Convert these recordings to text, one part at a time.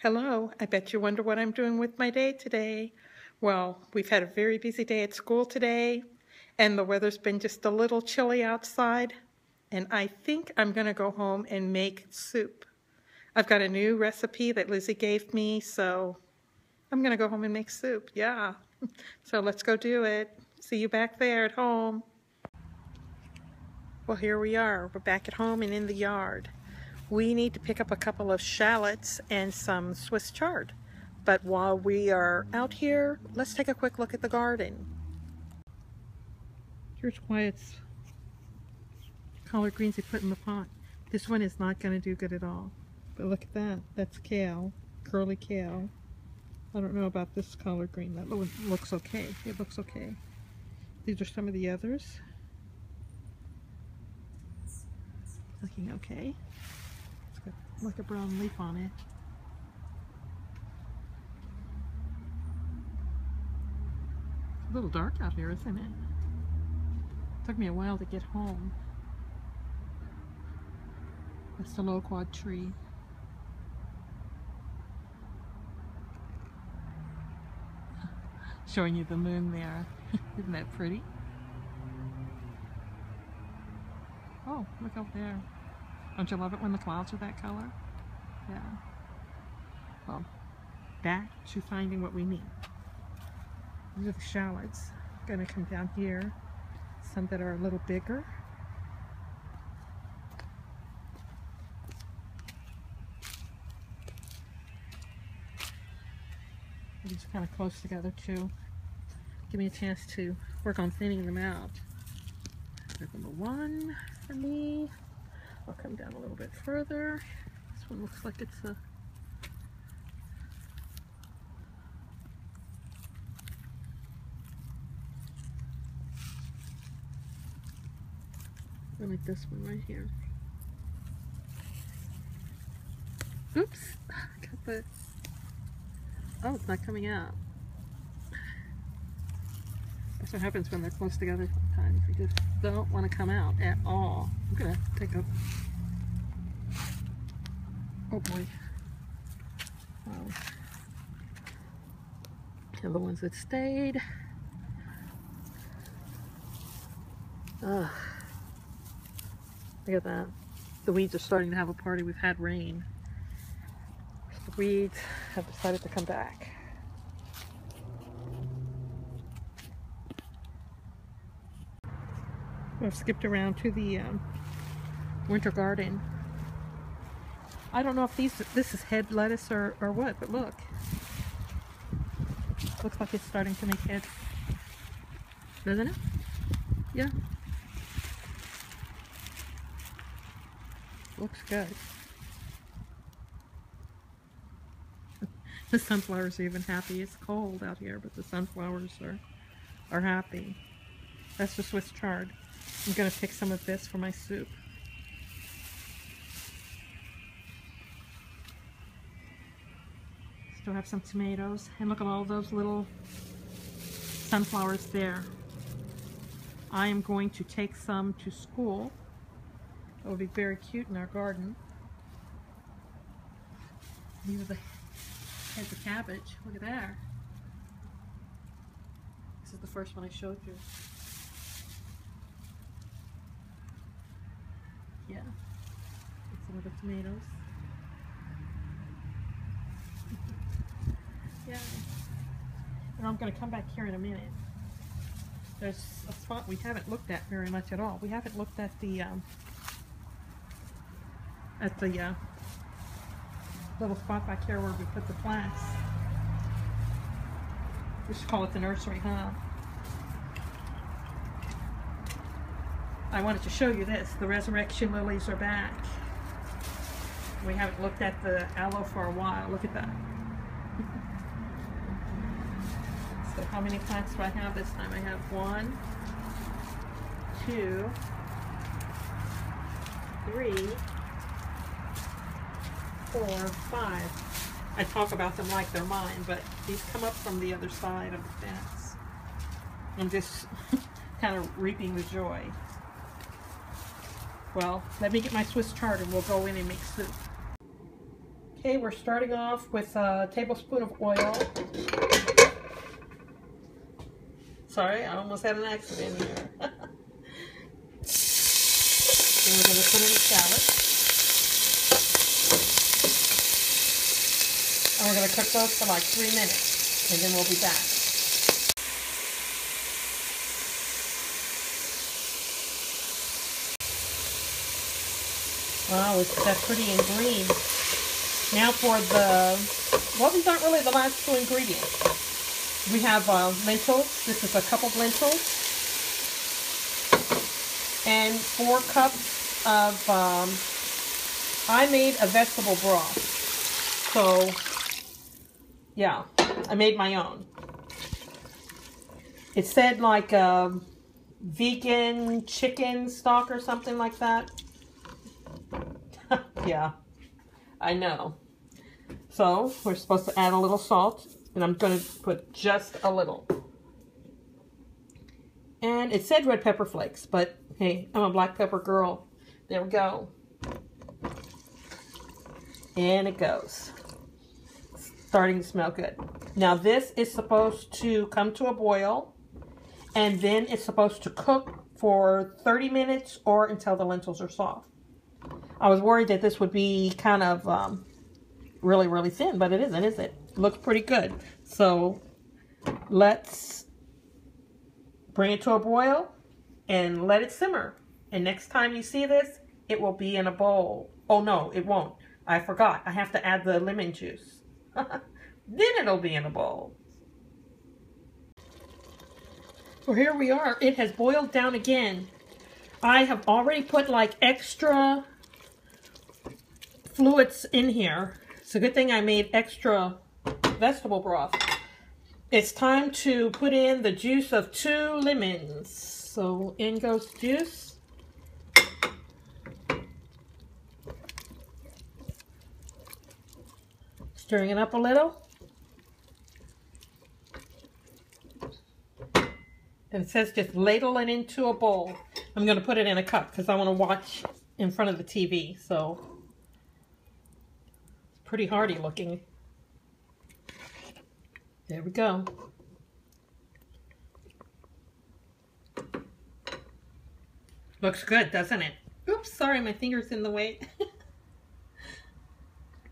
Hello, I bet you wonder what I'm doing with my day today. Well, we've had a very busy day at school today, and the weather's been just a little chilly outside, and I think I'm going to go home and make soup. I've got a new recipe that Lizzie gave me, so I'm going to go home and make soup, yeah. So let's go do it. See you back there at home. Well, here we are. We're back at home and in the yard. We need to pick up a couple of shallots and some Swiss chard. But while we are out here, let's take a quick look at the garden. Here's Wyatt's collard greens he put in the pot. This one is not going to do good at all. But look at that. That's kale, curly kale. I don't know about this collard green. That one looks okay. It looks okay. These are some of the others. Looking okay. It's got like a brown leaf on it. It's a little dark out here, isn't it? Took me a while to get home. That's the loquat tree. Showing you the moon there. Isn't that pretty? Oh, look out there. Don't you love it when the clouds are that color? Yeah. Well, back to finding what we need. These are the shallots. I'm gonna come down here. Some that are a little bigger. These are kind of close together too. Give me a chance to work on thinning them out. There's number one for me. I'll come down a little bit further. This one looks like it's a I like this one right here. Oops! I got the oh, it's not coming out. That's what happens when they're close together sometimes. You just don't want to come out at all. I'm gonna take a oh boy. Wow. And the ones that stayed. Ugh. Look at that. The weeds are starting to have a party. We've had rain. The weeds have decided to come back. I've skipped around to the winter garden. I don't know if this is head lettuce or what, but look. Looks like it's starting to make heads. Doesn't it? Yeah. Looks good. The sunflowers are even happy. It's cold out here, but the sunflowers are happy. That's the Swiss chard. I'm going to pick some of this for my soup. Still have some tomatoes. And look at all those little sunflowers there. I am going to take some to school. That would be very cute in our garden. These are the heads of cabbage. Look at there. This is the first one I showed you. Yeah, some of the tomatoes. Yeah, and I'm going to come back here in a minute. There's a spot we haven't looked at very much at all. We haven't looked at the little spot back here where we put the plants. We should call it the nursery, huh? I wanted to show you this. The resurrection lilies are back. We haven't looked at the aloe for a while. Look at that. So how many plants do I have this time? I have 1, 2, 3, 4, 5. I talk about them like they're mine, but these come up from the other side of the fence. I'm just kind of reaping the joy. Well, let me get my Swiss chard and we'll go in and make soup. Okay, we're starting off with a tablespoon of oil. Sorry, I almost had an accident here. Then we're going to put in the shallot. And we're going to cook those for like 3 minutes. And then we'll be back. Wow, that's pretty and green. Now for the, well, these aren't really the last two ingredients. We have lentils. This is a cup of lentils. And 4 cups of, I made a vegetable broth. So, yeah, I made my own. It said like vegan chicken stock or something like that. Yeah, I know. So, we're supposed to add a little salt, and I'm going to put just a little. And it said red pepper flakes, but hey, I'm a black pepper girl. There we go. And it goes. Starting to smell good. Now this is supposed to come to a boil, and then it's supposed to cook for 30 minutes or until the lentils are soft. I was worried that this would be kind of really, really thin, but it isn't, is it? It looks pretty good. So let's bring it to a boil and let it simmer. And next time you see this, it will be in a bowl. Oh no, it won't. I forgot. I have to add the lemon juice. Then it'll be in a bowl. Well, here we are. It has boiled down again. I have already put like extra fluids in here. It's a good thing I made extra vegetable broth. It's time to put in the juice of 2 lemons. So in goes the juice. Stirring it up a little. And it says just ladle it into a bowl. I'm going to put it in a cup because I want to watch in front of the TV. So it's pretty hearty looking. There we go. Looks good, doesn't it? Oops, sorry, my finger's in the way.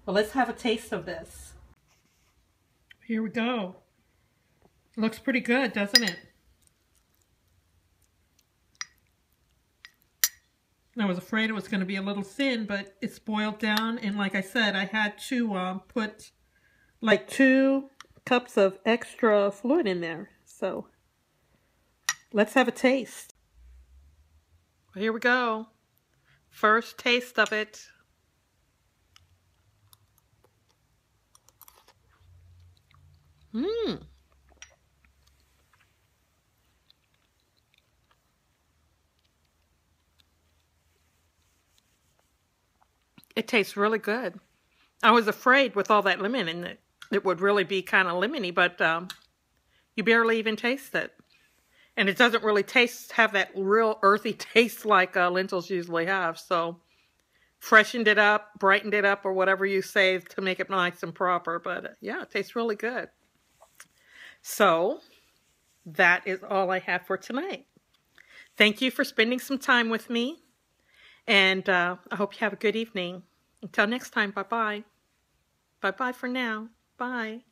Well, let's have a taste of this. Here we go. Looks pretty good, doesn't it? I was afraid it was going to be a little thin, but it's boiled down. And like I said, I had to put like 2 cups of extra fluid in there. So let's have a taste. Well, here we go. First taste of it. Mmm. It tastes really good. I was afraid with all that lemon in it, it would really be kind of lemony, but you barely even taste it. And it doesn't really have that real earthy taste like lentils usually have. So freshened it up, brightened it up, or whatever you say to make it nice and proper. But yeah, it tastes really good. So that is all I have for tonight. Thank you for spending some time with me. And I hope you have a good evening. Until next time, bye-bye. Bye-bye for now. Bye.